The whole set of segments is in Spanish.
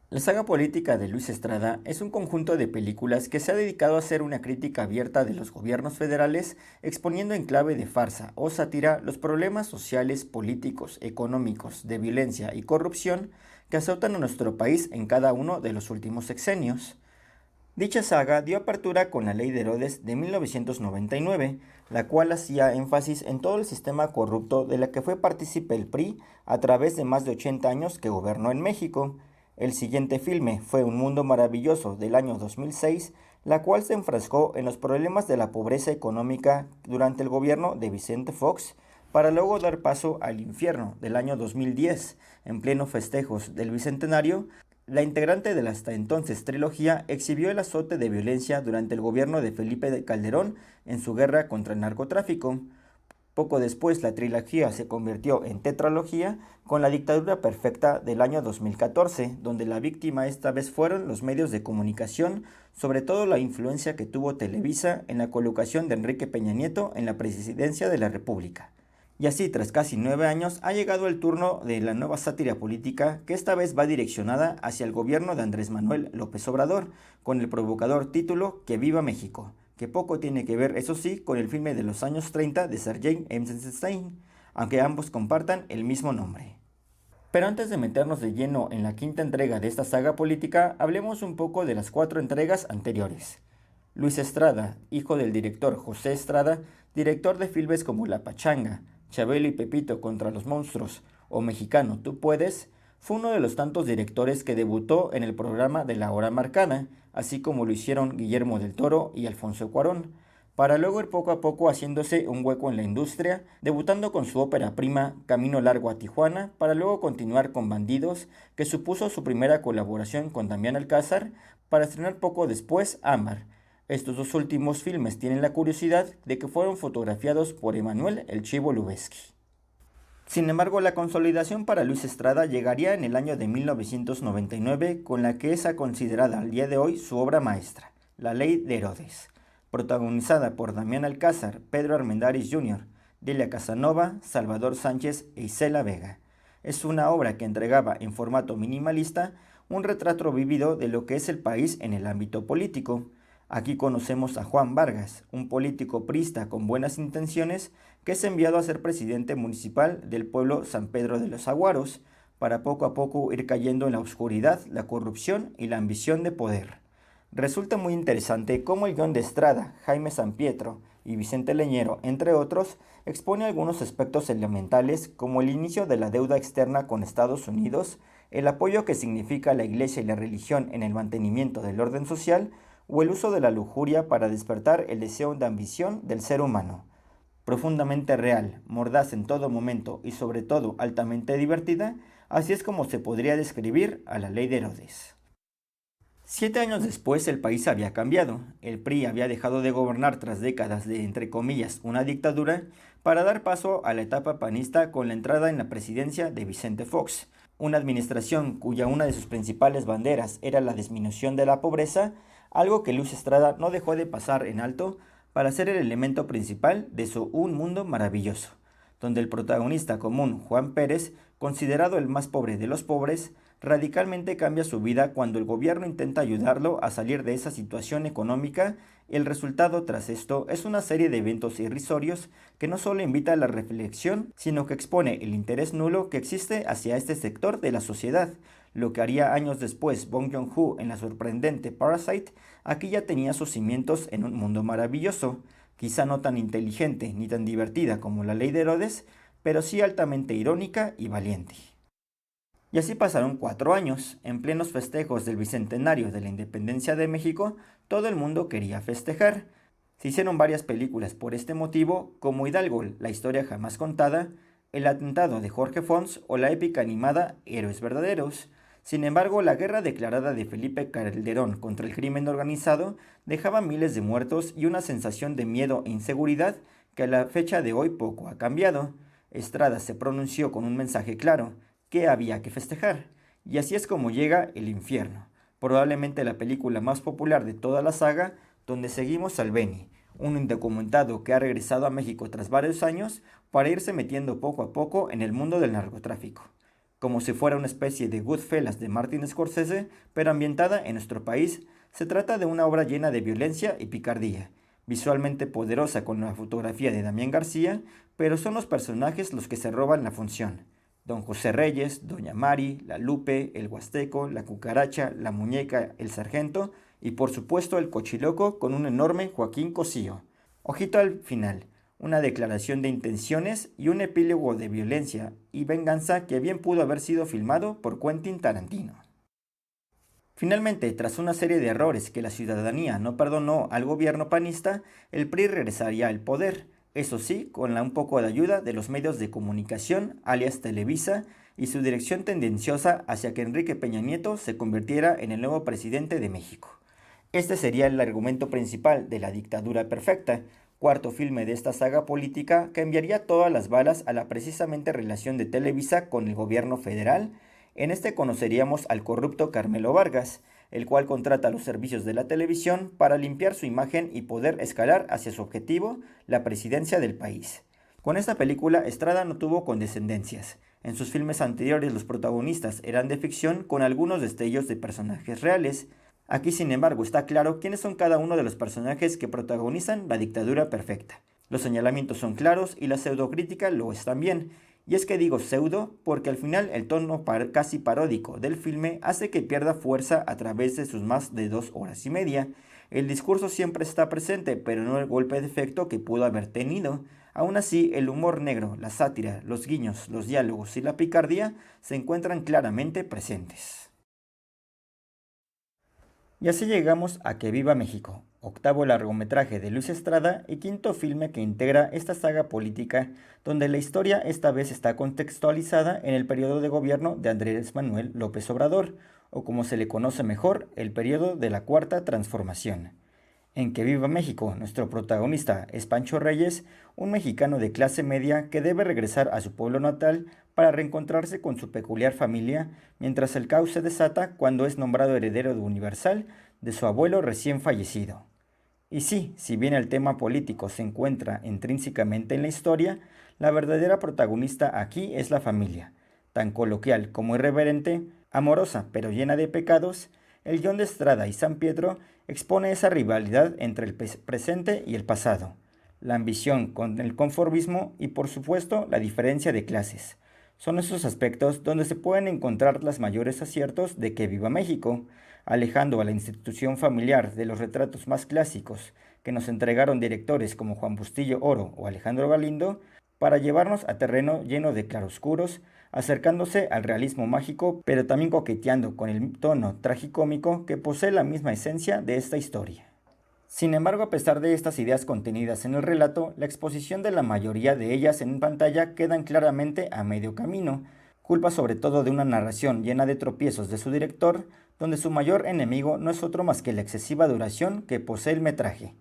La saga política de Luis Estrada es un conjunto de películas que se ha dedicado a hacer una crítica abierta de los gobiernos federales, exponiendo en clave de farsa o sátira los problemas sociales, políticos, económicos, de violencia y corrupción que azotan a nuestro país en cada uno de los últimos sexenios. Dicha saga dio apertura con la Ley de Herodes de 1999, la cual hacía énfasis en todo el sistema corrupto de la que fue partícipe el PRI a través de más de 80 años que gobernó en México. El siguiente filme fue Un Mundo Maravilloso del año 2006, la cual se enfrascó en los problemas de la pobreza económica durante el gobierno de Vicente Fox, para luego dar paso al Infierno del año 2010, en pleno festejos del Bicentenario. La integrante de la hasta entonces trilogía exhibió el azote de violencia durante el gobierno de Felipe de Calderón en su guerra contra el narcotráfico. Poco después la trilogía se convirtió en tetralogía con La dictadura perfecta del año 2014, donde la víctima esta vez fueron los medios de comunicación, sobre todo la influencia que tuvo Televisa en la colocación de Enrique Peña Nieto en la presidencia de la República. Y así, tras casi 9 años, ha llegado el turno de la nueva sátira política que esta vez va direccionada hacia el gobierno de Andrés Manuel López Obrador, con el provocador título Que viva México, que poco tiene que ver, eso sí, con el filme de los años 30 de Sergei Eisenstein, aunque ambos compartan el mismo nombre. Pero antes de meternos de lleno en la quinta entrega de esta saga política, hablemos un poco de las 4 entregas anteriores. Luis Estrada, hijo del director José Estrada, director de filmes como La Pachanga, Chabelo y Pepito contra los monstruos o Mexicano, tú puedes, fue uno de los tantos directores que debutó en el programa de La Hora Marcada, así como lo hicieron Guillermo del Toro y Alfonso Cuarón, para luego ir poco a poco haciéndose un hueco en la industria, debutando con su ópera prima Camino Largo a Tijuana, para luego continuar con Bandidos, que supuso su primera colaboración con Damián Alcázar, para estrenar poco después Ámbar. Estos dos últimos filmes tienen la curiosidad de que fueron fotografiados por Emanuel El Chivo Lubezki. Sin embargo, la consolidación para Luis Estrada llegaría en el año de 1999 con la que es considerada al día de hoy su obra maestra, La Ley de Herodes, protagonizada por Damián Alcázar, Pedro Armendáriz Jr., Delia Casanova, Salvador Sánchez e Isela Vega. Es una obra que entregaba en formato minimalista un retrato vivido de lo que es el país en el ámbito político. Aquí conocemos a Juan Vargas, un político priista con buenas intenciones que es enviado a ser presidente municipal del pueblo San Pedro de los Aguaros, para poco a poco ir cayendo en la oscuridad, la corrupción y la ambición de poder. Resulta muy interesante cómo el guión de Estrada, Jaime Sampietro y Vicente Leñero, entre otros, expone algunos aspectos elementales como el inicio de la deuda externa con Estados Unidos, el apoyo que significa la Iglesia y la religión en el mantenimiento del orden social, o el uso de la lujuria para despertar el deseo de ambición del ser humano. Profundamente real, mordaz en todo momento y sobre todo altamente divertida, así es como se podría describir a la Ley de Herodes. 7 años después el país había cambiado. El PRI había dejado de gobernar tras décadas de, entre comillas, una dictadura, para dar paso a la etapa panista con la entrada en la presidencia de Vicente Fox, una administración cuya una de sus principales banderas era la disminución de la pobreza, algo que Luis Estrada no dejó de pasar en alto para ser el elemento principal de su Un Mundo Maravilloso, donde el protagonista común, Juan Pérez, considerado el más pobre de los pobres, radicalmente cambia su vida cuando el gobierno intenta ayudarlo a salir de esa situación económica. El resultado tras esto es una serie de eventos irrisorios que no solo invita a la reflexión, sino que expone el interés nulo que existe hacia este sector de la sociedad, lo que haría años después Bong Joon-ho en la sorprendente Parasite. Aquí ya tenía sus cimientos en Un Mundo Maravilloso, quizá no tan inteligente ni tan divertida como La Ley de Herodes, pero sí altamente irónica y valiente. Y así pasaron 4 años. En plenos festejos del bicentenario de la independencia de México, todo el mundo quería festejar. Se hicieron varias películas por este motivo, como Hidalgo, la historia jamás contada, El atentado de Jorge Fons o la épica animada Héroes Verdaderos. Sin embargo, la guerra declarada de Felipe Calderón contra el crimen organizado dejaba miles de muertos y una sensación de miedo e inseguridad que a la fecha de hoy poco ha cambiado. Estrada se pronunció con un mensaje claro: que había que festejar. Y así es como llega El Infierno, probablemente la película más popular de toda la saga, donde seguimos al Benny, un indocumentado que ha regresado a México tras varios años para irse metiendo poco a poco en el mundo del narcotráfico. Como si fuera una especie de Goodfellas de Martin Scorsese, pero ambientada en nuestro país, se trata de una obra llena de violencia y picardía, visualmente poderosa con la fotografía de Damián García, pero son los personajes los que se roban la función. Don José Reyes, Doña Mari, la Lupe, el Huasteco, la Cucaracha, la Muñeca, el Sargento y por supuesto el Cochiloco con un enorme Joaquín Cosío. Ojito al final, una declaración de intenciones y un epílogo de violencia y venganza que bien pudo haber sido filmado por Quentin Tarantino. Finalmente, tras una serie de errores que la ciudadanía no perdonó al gobierno panista, el PRI regresaría al poder, eso sí, con un poco de ayuda de los medios de comunicación, alias Televisa, y su dirección tendenciosa hacia que Enrique Peña Nieto se convirtiera en el nuevo presidente de México. Este sería el argumento principal de La dictadura perfecta, cuarto filme de esta saga política que enviaría todas las balas a la precisamente relación de Televisa con el gobierno federal. En este conoceríamos al corrupto Carmelo Vargas, el cual contrata los servicios de la televisión para limpiar su imagen y poder escalar hacia su objetivo, la presidencia del país. Con esta película, Estrada no tuvo condescendencias. En sus filmes anteriores los protagonistas eran de ficción con algunos destellos de personajes reales. Aquí, sin embargo, está claro quiénes son cada uno de los personajes que protagonizan la dictadura perfecta. Los señalamientos son claros y la pseudocrítica lo es también. Y es que digo pseudo porque al final el tono casi paródico del filme hace que pierda fuerza a través de sus más de 2 horas y media. El discurso siempre está presente, pero no el golpe de efecto que pudo haber tenido. Aún así, el humor negro, la sátira, los guiños, los diálogos y la picardía se encuentran claramente presentes. Y así llegamos a Que Viva México, octavo largometraje de Luis Estrada y quinto filme que integra esta saga política, donde la historia esta vez está contextualizada en el periodo de gobierno de Andrés Manuel López Obrador, o como se le conoce mejor, el periodo de la Cuarta Transformación. En Que Viva México, nuestro protagonista es Pancho Reyes, un mexicano de clase media que debe regresar a su pueblo natal para reencontrarse con su peculiar familia, mientras el caos se desata cuando es nombrado heredero de Universal de su abuelo recién fallecido. Y sí, si bien el tema político se encuentra intrínsecamente en la historia, la verdadera protagonista aquí es la familia, tan coloquial como irreverente, amorosa pero llena de pecados. El guión de Estrada y San Pietro expone esa rivalidad entre el presente y el pasado, la ambición con el conformismo y por supuesto la diferencia de clases. Son esos aspectos donde se pueden encontrar los mayores aciertos de Que Viva México, alejando a la institución familiar de los retratos más clásicos que nos entregaron directores como Juan Bustillo Oro o Alejandro Galindo, para llevarnos a terreno lleno de claroscuros, acercándose al realismo mágico, pero también coqueteando con el tono tragicómico que posee la misma esencia de esta historia. Sin embargo, a pesar de estas ideas contenidas en el relato, la exposición de la mayoría de ellas en pantalla quedan claramente a medio camino, culpa sobre todo de una narración llena de tropiezos de su director, donde su mayor enemigo no es otro más que la excesiva duración que posee el metraje.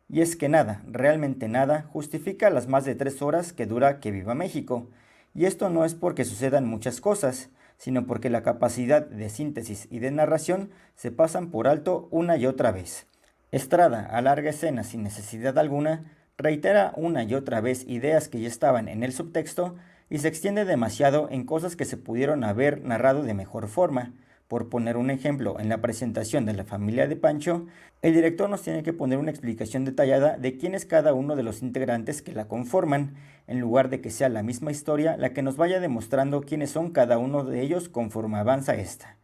Y es que nada, realmente nada, justifica las más de 3 horas que dura Que Viva México. Y esto no es porque sucedan muchas cosas, sino porque la capacidad de síntesis y de narración se pasan por alto una y otra vez. Estrada alarga escenas sin necesidad alguna, reitera una y otra vez ideas que ya estaban en el subtexto y se extiende demasiado en cosas que se pudieron haber narrado de mejor forma. Por poner un ejemplo, en la presentación de la familia de Pancho, el director nos tiene que poner una explicación detallada de quién es cada uno de los integrantes que la conforman, en lugar de que sea la misma historia la que nos vaya demostrando quiénes son cada uno de ellos conforme avanza esta.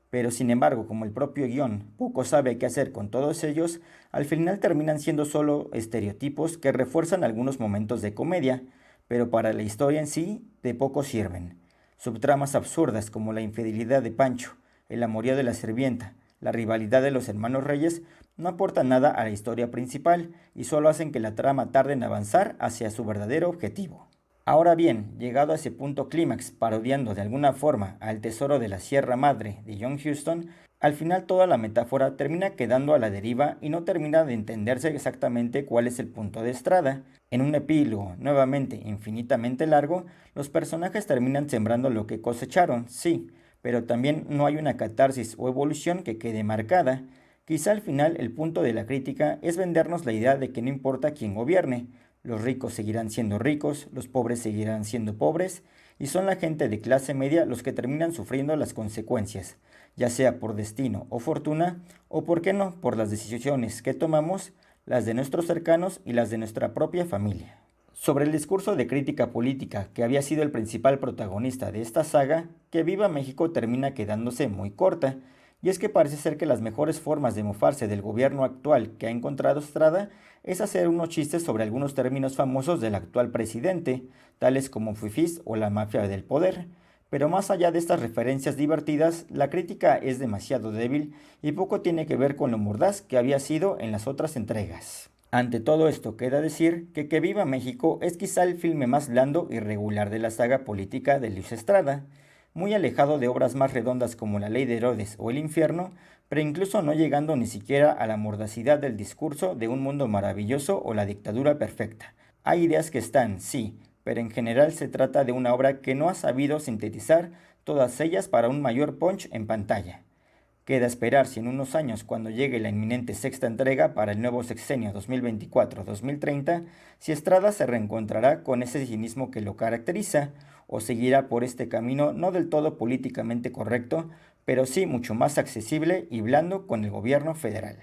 Pero sin embargo, como el propio guión poco sabe qué hacer con todos ellos, al final terminan siendo solo estereotipos que refuerzan algunos momentos de comedia, pero para la historia en sí de poco sirven. Subtramas absurdas como la infidelidad de Pancho, el amorío de la sirvienta, la rivalidad de los hermanos Reyes no aportan nada a la historia principal y solo hacen que la trama tarde en avanzar hacia su verdadero objetivo. Ahora bien, llegado a ese punto clímax, parodiando de alguna forma al tesoro de la Sierra Madre de John Huston, al final toda la metáfora termina quedando a la deriva y no termina de entenderse exactamente cuál es el punto de Estrada. En un epílogo nuevamente infinitamente largo, los personajes terminan sembrando lo que cosecharon, sí, pero también no hay una catarsis o evolución que quede marcada. Quizá al final el punto de la crítica es vendernos la idea de que no importa quién gobierne, los ricos seguirán siendo ricos, los pobres seguirán siendo pobres, y son la gente de clase media los que terminan sufriendo las consecuencias, ya sea por destino o fortuna, o por qué no, por las decisiones que tomamos, las de nuestros cercanos y las de nuestra propia familia. Sobre el discurso de crítica política que había sido el principal protagonista de esta saga, Que Viva México termina quedándose muy corta, y es que parece ser que las mejores formas de mofarse del gobierno actual que ha encontrado Estrada es hacer unos chistes sobre algunos términos famosos del actual presidente, tales como fifís o la mafia del poder. Pero más allá de estas referencias divertidas, la crítica es demasiado débil y poco tiene que ver con lo mordaz que había sido en las otras entregas. Ante todo esto, queda decir Que Viva México es quizá el filme más blando y regular de la saga política de Luis Estrada, muy alejado de obras más redondas como La Ley de Herodes o El Infierno, pero incluso no llegando ni siquiera a la mordacidad del discurso de Un Mundo Maravilloso o La Dictadura Perfecta. Hay ideas que están, sí, pero en general se trata de una obra que no ha sabido sintetizar todas ellas para un mayor punch en pantalla. Queda esperar si en unos años, cuando llegue la inminente sexta entrega para el nuevo sexenio 2024-2030, si Estrada se reencontrará con ese cinismo que lo caracteriza o seguirá por este camino no del todo políticamente correcto, pero sí mucho más accesible y blando con el gobierno federal.